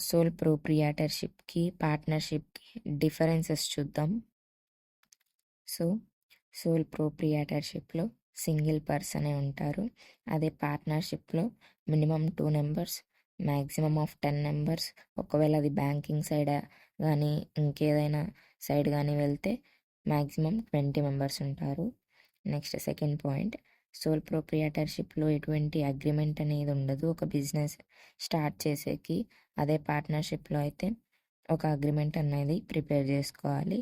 Soul ప్రొప్రియేటర్షిప్కి పార్ట్నర్షిప్కి differences చూద్దాం. సో సోల్ ప్రొప్రియేటర్షిప్లో సింగిల్ పర్సనే ఉంటారు. అదే పార్ట్నర్షిప్లో minimum 2 members, maximum of 10 members. ఒకవేళ అది బ్యాంకింగ్ సైడ్ కానీ ఇంకేదైనా సైడ్ కానీ వెళ్తే మ్యాక్సిమం 20 మెంబర్స్ ఉంటారు. నెక్స్ట్ సెకండ్ పాయింట్, సోల్ ప్రొప్రియేటర్షిప్లో ఎటువంటి అగ్రిమెంట్ అనేది ఉండదు ఒక బిజినెస్ స్టార్ట్ చేసేకి. అదే పార్ట్నర్షిప్లో అయితే ఒక అగ్రిమెంట్ అనేది ప్రిపేర్ చేసుకోవాలి.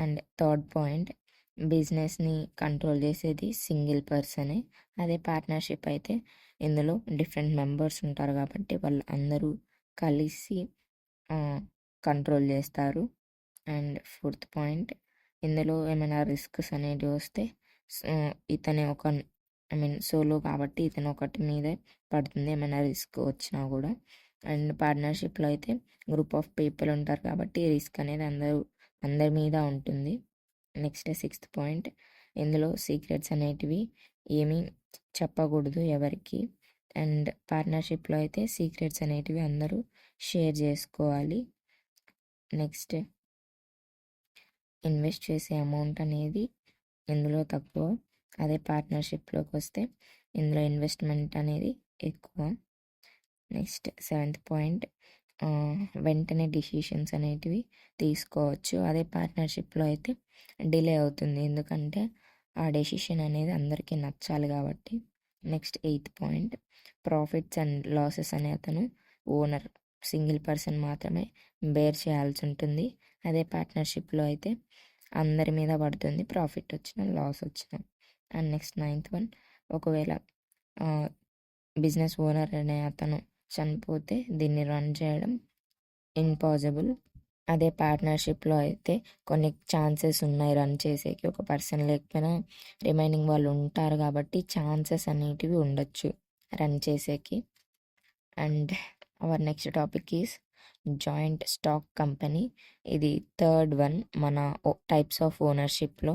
అండ్ థర్డ్ పాయింట్, బిజినెస్ని కంట్రోల్ చేసేది సింగిల్ పర్సనే. అదే పార్ట్నర్షిప్ అయితే ఇందులో డిఫరెంట్ మెంబర్స్ ఉంటారు కాబట్టి వాళ్ళు అందరూ కలిసి కంట్రోల్ చేస్తారు. అండ్ ఫోర్త్ పాయింట్, ఇందులో ఏమైనా రిస్క్స్ అనేటివి వస్తే ఇతనే సోలో కాబట్టి ఇతను ఒకటి మీదే పడుతుంది ఏమైనా రిస్క్ వచ్చినా కూడా. అండ్ పార్ట్నర్షిప్లో అయితే గ్రూప్ ఆఫ్ పీపుల్ ఉంటారు కాబట్టి రిస్క్ అనేది అందరి మీద ఉంటుంది. నెక్స్ట్ సిక్స్త్ పాయింట్, ఇందులో సీక్రెట్స్ అనేటివి ఏమీ చెప్పకూడదు ఎవరికి. అండ్ పార్ట్నర్షిప్లో అయితే సీక్రెట్స్ అనేటివి అందరూ షేర్ చేసుకోవాలి. నెక్స్ట్, ఇన్వెస్ట్ చేసే అమౌంట్ అనేది ఇందులో తక్కువ. అదే పార్ట్నర్షిప్లోకి వస్తే ఇందులో ఇన్వెస్ట్మెంట్ అనేది ఎక్కువ. నెక్స్ట్ సెవెంత్ పాయింట్, వెంటనే డిసిషన్స్ అనేటివి తీసుకోవచ్చు. అదే పార్ట్నర్షిప్లో అయితే డిలే అవుతుంది, ఎందుకంటే ఆ డెసిషన్ అనేది అందరికీ నచ్చాలి కాబట్టి. Next eighth point, profits and losses అనే అతను ఓనర్ సింగిల్ పర్సన్ మాత్రమే బేర్ చేయాల్సి ఉంటుంది. అదే పార్ట్నర్షిప్లో అయితే అందరి మీద పడుతుంది, ప్రాఫిట్ వచ్చిన లాస్ వచ్చిన. అండ్ నెక్స్ట్ నైన్త్ వన్, ఒకవేళ బిజినెస్ ఓనర్ అనే అతను చనిపోతే దీన్ని రన్ చేయడం ఇంపాసిబుల్. అదే పార్ట్నర్షిప్లో అయితే కొన్ని ఛాన్సెస్ ఉన్నాయి రన్ చేసేకి. ఒక పర్సన్ లేకపోయినా రిమైనింగ్ వాళ్ళు ఉంటారు కాబట్టి ఛాన్సెస్ అనేటివి ఉండొచ్చు రన్ చేసేకి. And our next topic is joint stock company. ఇది థర్డ్ వన్ మన టైప్స్ ఆఫ్ ఓనర్షిప్లో.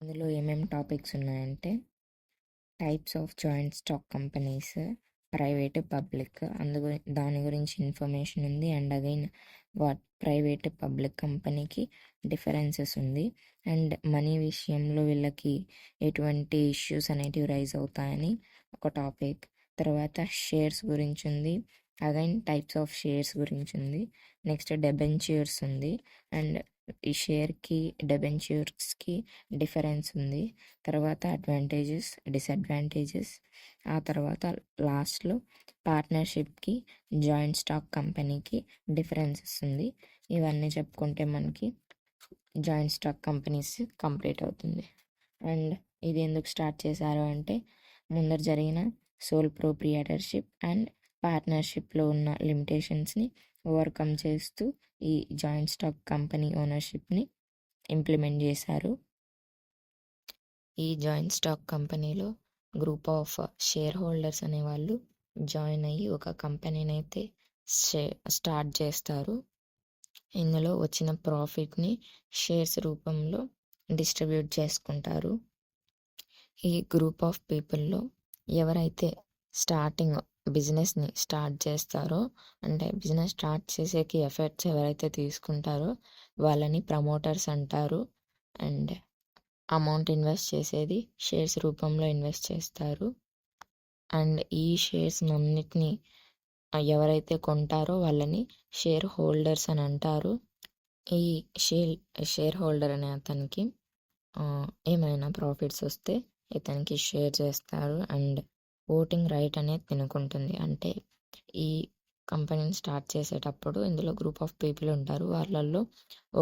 ఇందులో ఏమేమి టాపిక్స్ ఉన్నాయంటే types of joint stock companies, private, public, దాని గురించి ఇన్ఫర్మేషన్ ఉంది. అండ్ అగైన్ ప్రైవేట్ పబ్లిక్ కంపెనీకి డిఫరెన్సెస్ ఉంది. అండ్ మనీ విషయంలో వీళ్ళకి ఎటువంటి ఇష్యూస్ అనేటివి రైజ్ అవుతాయని ఒక టాపిక్. తర్వాత షేర్స్ గురించి ఉంది, అగైన్ టైప్స్ ఆఫ్ షేర్స్ గురించి ఉంది. నెక్స్ట్ డెబెంచర్స్ ఉంది, అండ్ ఈ షేర్కి డెబెంచర్స్కి డిఫరెన్స్ ఉంది. తర్వాత అడ్వాంటేజెస్, డిసడ్వాంటేజెస్. ఆ తర్వాత లాస్ట్లో పార్ట్నర్షిప్కి జాయింట్ స్టాక్ కంపెనీకి డిఫరెన్సెస్ ఉంది. ఇవన్నీ చెప్పుకుంటే మనకి జాయింట్ స్టాక్ కంపెనీస్ కంప్లీట్ అవుతుంది. అండ్ ఇది ఎందుకు స్టార్ట్ చేశారు అంటే ముందర జరిగిన సోల్ ప్రొప్రియేటర్షిప్ అండ్ పార్ట్నర్షిప్లో ఉన్న లిమిటేషన్స్ని ఓవర్కమ్ చేస్తూ ఈ జాయింట్ స్టాక్ కంపెనీ ఓనర్షిప్ని ఇంప్లిమెంట్ చేశారు. ఈ జాయింట్ స్టాక్ కంపెనీలో గ్రూప్ ఆఫ్ షేర్ హోల్డర్స్ అనేవాళ్ళు జాయిన్ అయ్యి ఒక కంపెనీని అయితే స్టార్ట్ చేస్తారు. ఇందులో వచ్చిన ప్రాఫిట్ని షేర్స్ రూపంలో డిస్ట్రిబ్యూట్ చేసుకుంటారు. ఈ గ్రూప్ ఆఫ్ పీపుల్లో ఎవరైతే స్టార్టింగ్ బిజినెస్ని స్టార్ట్ చేస్తారో, అంటే బిజినెస్ స్టార్ట్ చేసేకి ఎఫర్ట్స్ ఎవరైతే తీసుకుంటారో వాళ్ళని ప్రమోటర్స్ అంటారు. అండ్ అమౌంట్ ఇన్వెస్ట్ చేసేది షేర్స్ రూపంలో ఇన్వెస్ట్ చేస్తారు. అండ్ ఈ షేర్స్ అన్నిటినీ ఎవరైతే కొంటారో వాళ్ళని షేర్ హోల్డర్స్ అని అంటారు. ఈ షేర్ హోల్డర్ అనే అతనికి ఏమైనా ప్రాఫిట్స్ వస్తే ఇతనికి షేర్ చేస్తారు. అండ్ ఓటింగ్ రైట్ అనేది తినుకుంటుంది. అంటే ఈ కంపెనీని స్టార్ట్ చేసేటప్పుడు ఇందులో గ్రూప్ ఆఫ్ పీపుల్ ఉంటారు, వాళ్ళల్లో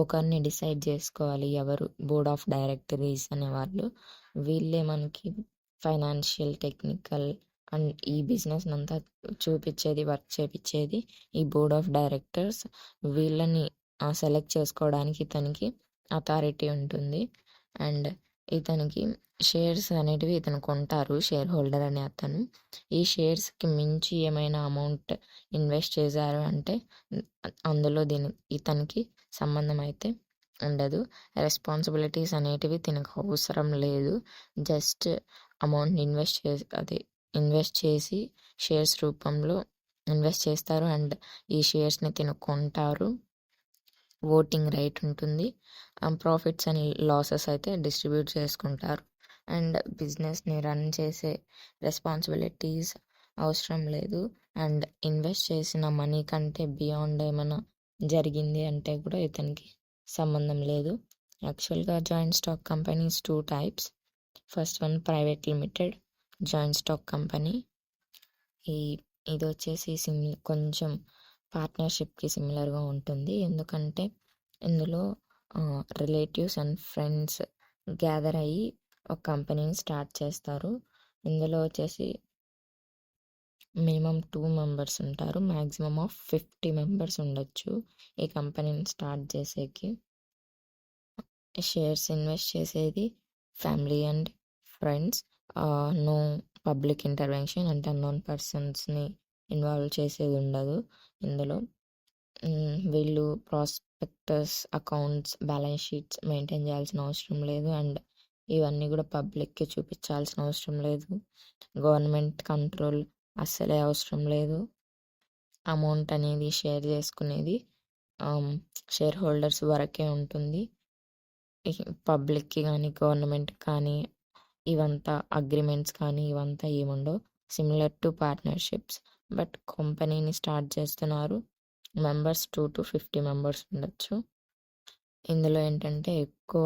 ఒకరిని డిసైడ్ చేసుకోవాలి ఎవరు బోర్డ్ ఆఫ్ డైరెక్టరీస్ అనేవాళ్ళు. వీళ్ళే మనకి ఫైనాన్షియల్, టెక్నికల్ అండ్ ఈ బిజినెస్ అంతా చూపించేది, వర్క్ చేపించేది ఈ బోర్డ్ ఆఫ్ డైరెక్టర్స్. వీళ్ళని సెలెక్ట్ చేసుకోవడానికి ఇతనికి అథారిటీ ఉంటుంది. అండ్ ఇతనికి షేర్స్ అనేటివి ఇతను కొంటారు, షేర్ హోల్డర్ అనే అతను. ఈ షేర్స్కి మించి ఏమైనా అమౌంట్ ఇన్వెస్ట్ చేశారు అంటే అందులో ఇతనికి సంబంధం అయితే ఉండదు. రెస్పాన్సిబిలిటీస్ అనేటివి తినకు అవసరం లేదు. జస్ట్ అమౌంట్ ఇన్వెస్ట్ చేసి షేర్స్ రూపంలో ఇన్వెస్ట్ చేస్తారు అండ్ ఈ షేర్స్ని కొంటారు. ఓటింగ్ రైట్ ఉంటుంది. ప్రాఫిట్స్ అండ్ లాసెస్ అయితే డిస్ట్రిబ్యూట్ చేసుకుంటారు. అండ్ బిజినెస్ని రన్ చేసే రెస్పాన్సిబిలిటీస్ అవసరం లేదు. అండ్ ఇన్వెస్ట్ చేసిన మనీ కంటే బియాండ్ ఏమైనా జరిగింది అంటే కూడా ఇతనికి సంబంధం లేదు. యాక్చువల్గా joint stock companies 2 types. First one private limited joint stock company. ఇది వచ్చేసి కొంచెం పార్ట్నర్షిప్కి సిమిలర్గా ఉంటుంది. ఎందుకంటే ఇందులో రిలేటివ్స్ అండ్ ఫ్రెండ్స్ గ్యాదర్ అయ్యి ఒక కంపెనీని స్టార్ట్ చేస్తారు. ఇందులో వచ్చేసి మినిమం 2 మెంబర్స్ ఉంటారు. మ్యాక్సిమం ఆఫ్ 50 మెంబర్స్ ఉండొచ్చు ఈ కంపెనీని స్టార్ట్ చేసేకి. షేర్స్ ఇన్వెస్ట్ చేసేది family and friends. No public intervention అంటే అన్నోన్ పర్సన్స్ని ఇన్వాల్వ్ చేసేది ఉండదు ఇందులో. వీళ్ళు prospectus, accounts, balance sheets maintain చేయాల్సిన అవసరం లేదు. అండ్ ఇవన్నీ కూడా పబ్లిక్కి చూపించాల్సిన అవసరం లేదు. గవర్నమెంట్ కంట్రోల్ అస్సలే అవసరం లేదు. అమౌంట్ అనేది షేర్ చేసుకునేది షేర్ హోల్డర్స్ వరకే ఉంటుంది. పబ్లిక్కి కానీ గవర్నమెంట్ కానీ ఇవంతా అగ్రిమెంట్స్ కానీ ఇవంతా ఏముండవు. Similar to partnerships. బట్ కంపెనీని స్టార్ట్ చేస్తున్నారు. మెంబర్స్ 2 to 50 మెంబర్స్ ఉండొచ్చు. ఇందులో ఏంటంటే ఎక్కువ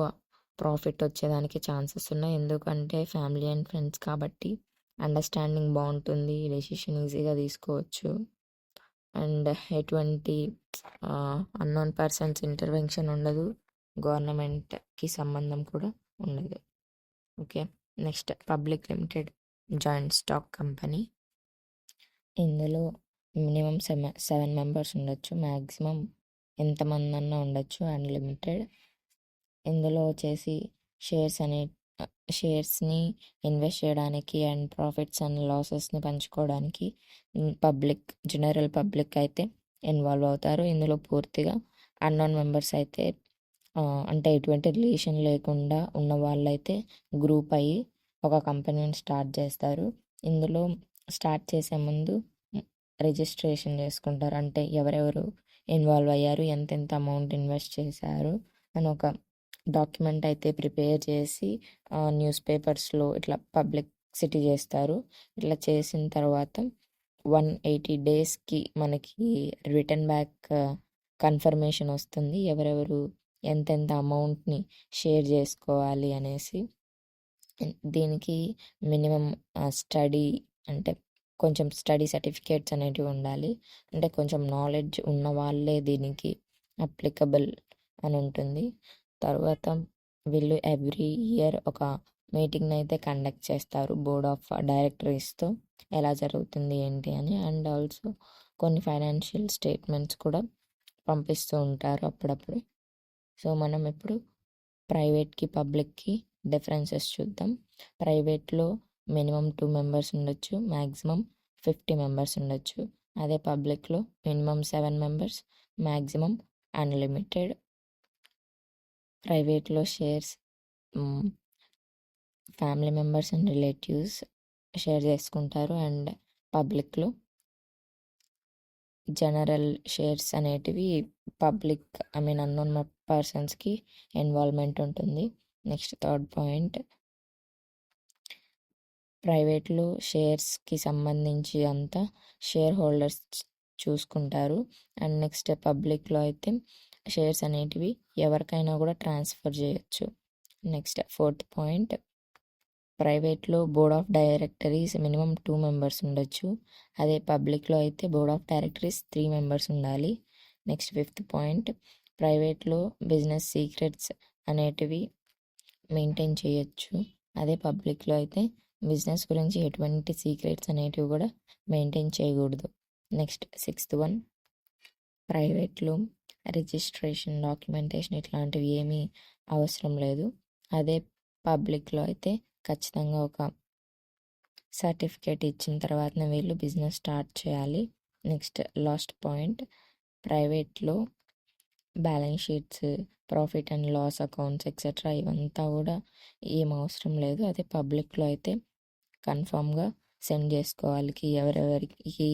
ప్రాఫిట్ వచ్చేదానికి ఛాన్సెస్ ఉన్నాయి. ఎందుకంటే ఫ్యామిలీ అండ్ ఫ్రెండ్స్ కాబట్టి అండర్స్టాండింగ్ బాగుంటుంది. డెసిషన్ ఈజీగా తీసుకోవచ్చు. అండ్ ఎటువంటి అన్నోన్ పర్సన్స్ ఇంటర్వెన్షన్ ఉండదు. గవర్నమెంట్కి సంబంధం కూడా ఉండదు. Okay, next public limited joint stock company. ఇందులో మినిమం 7 మెంబర్స్ ఉండొచ్చు. మ్యాక్సిమం ఎంతమంది అన్నా ఉండొచ్చు, అన్లిమిటెడ్. ఇందులో వచ్చేసి షేర్స్ని ఇన్వెస్ట్ చేయడానికి అండ్ ప్రాఫిట్స్ అండ్ లాసెస్ని పంచుకోవడానికి జనరల్ పబ్లిక్ అయితే ఇన్వాల్వ్ అవుతారు. ఇందులో పూర్తిగా అన్నోన్ మెంబర్స్ అయితే అంటే ఎటువంటి రిలేషన్ లేకుండా ఉన్న వాళ్ళైతే గ్రూప్ అయ్యి ఒక కంపెనీని స్టార్ట్ చేస్తారు. ఇందులో స్టార్ట్ చేసే ముందు రిజిస్ట్రేషన్ చేసుకుంటారు. అంటే ఎవరెవరు ఇన్వాల్వ్ అయ్యారు, ఎంతెంత అమౌంట్ ఇన్వెస్ట్ చేశారు అని ఒక డాక్యుమెంట్ అయితే ప్రిపేర్ చేసి న్యూస్ పేపర్స్లో ఇట్లా పబ్లిసిటీ చేస్తారు. ఇట్లా చేసిన తర్వాత 180 డేస్కి మనకి రిటర్న్ బ్యాక్ కన్ఫర్మేషన్ వస్తుంది. ఎవరెవరు ఎంతెంత అమౌంట్ని షేర్ చేసుకోవాలి అనేసి. దీనికి మినిమం స్టడీ అంటే కొంచెం స్టడీ సర్టిఫికేట్స్ అనేటివి ఉండాలి. అంటే కొంచెం నాలెడ్జ్ ఉన్న వాళ్ళే దీనికి అప్లికబుల్ అని ఉంటుంది. తర్వాత వీళ్ళు ఎవ్రీ ఇయర్ ఒక మీటింగ్ని అయితే కండక్ట్ చేస్తారు బోర్డ్ ఆఫ్ డైరెక్టరీస్తో, ఎలా జరుగుతుంది ఏంటి అని. అండ్ ఆల్సో కొన్ని ఫైనాన్షియల్ స్టేట్మెంట్స్ కూడా పంపిస్తూ ఉంటారు అప్పుడప్పుడు. సో మనం ఇప్పుడు ప్రైవేట్కి పబ్లిక్కి డిఫరెన్సెస్ చూద్దాం. ప్రైవేట్లో మినిమం 2 మెంబర్స్ ఉండొచ్చు, మ్యాక్సిమం 50 మెంబర్స్ ఉండొచ్చు. అదే పబ్లిక్లో మినిమం 7 మెంబర్స్, మ్యాక్సిమం అన్లిమిటెడ్. ప్రైవేట్లో shares family members and relatives share చేసుకుంటారు. అండ్ పబ్లిక్లో జనరల్ షేర్స్ అనేటివి పబ్లిక్ అన్నోన్ పర్సన్స్కి ఇన్వాల్వ్మెంట్ ఉంటుంది. నెక్స్ట్ థర్డ్ పాయింట్, ప్రైవేట్లో షేర్స్కి సంబంధించి అంతా షేర్ హోల్డర్స్ చూసుకుంటారు. అండ్ నెక్స్ట్ పబ్లిక్లో అయితే షేర్స్ అనేటివి ఎవరికైనా కూడా ట్రాన్స్ఫర్ చేయొచ్చు. నెక్స్ట్ ఫోర్త్ పాయింట్, ప్రైవేట్లో board of directories minimum 2 members ఉండొచ్చు. అదే పబ్లిక్లో అయితే బోర్డ్ ఆఫ్ డైరెక్టరీస్ 3 మెంబర్స్ ఉండాలి. నెక్స్ట్ ఫిఫ్త్ పాయింట్, ప్రైవేట్లో బిజినెస్ సీక్రెట్స్ అనేటివి మెయింటైన్ చేయొచ్చు. అదే పబ్లిక్లో అయితే బిజినెస్ గురించి ఎటువంటి సీక్రెట్స్ అనేటివి కూడా మెయింటైన్ చేయకూడదు. నెక్స్ట్ సిక్స్త్ వన్, ప్రైవేట్లో రిజిస్ట్రేషన్, డాక్యుమెంటేషన్ ఇట్లాంటివి ఏమీ అవసరం లేదు. అదే పబ్లిక్లో అయితే ఖచ్చితంగా ఒక సర్టిఫికేట్ ఇచ్చిన తర్వాతనే వీళ్ళు బిజినెస్ స్టార్ట్ చేయాలి. నెక్స్ట్ లాస్ట్ పాయింట్, ప్రైవేట్లో balance sheets, profit and loss accounts etcetera ఇవంతా కూడా ఏం అవసరం లేదు. అదే పబ్లిక్లో అయితే కన్ఫామ్గా సెండ్ చేసుకోవాలి, ఎవరెవరికి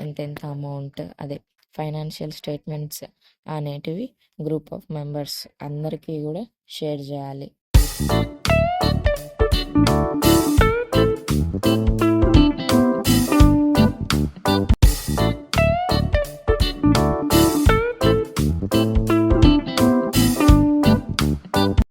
ఎంతెంత అమౌంట్, అదే ఫైనాన్షియల్ స్టేట్మెంట్స్ అనేటివి గ్రూప్ ఆఫ్ మెంబర్స్ అందరికీ కూడా షేర్ చేయాలి.